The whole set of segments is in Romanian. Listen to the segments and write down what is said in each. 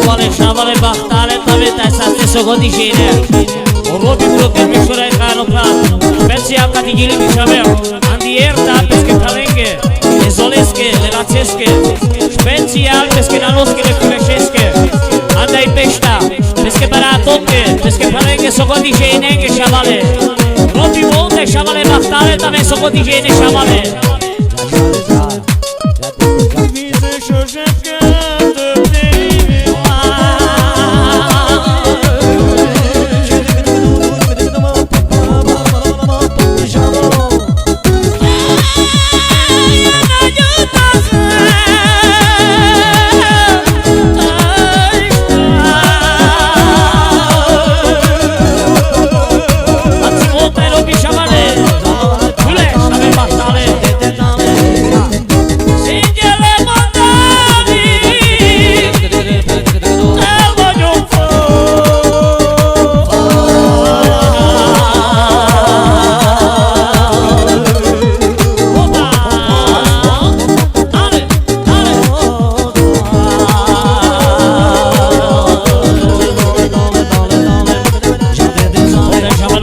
Shavale bahtale tave taisate sogodishine Robi broker mishore kanoprat Specia katigili mishabe Andier da peske kalenge Ezoleske, lelaceske Special peske naloske lekuleșeske Andai peșta Peske baratonke Peske kalenge sogodishine Shavale Robi monte Shavale bahtale tave sogodishine Shavale Vize shoshevke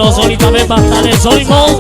Zoli tave bahtale, zoli mol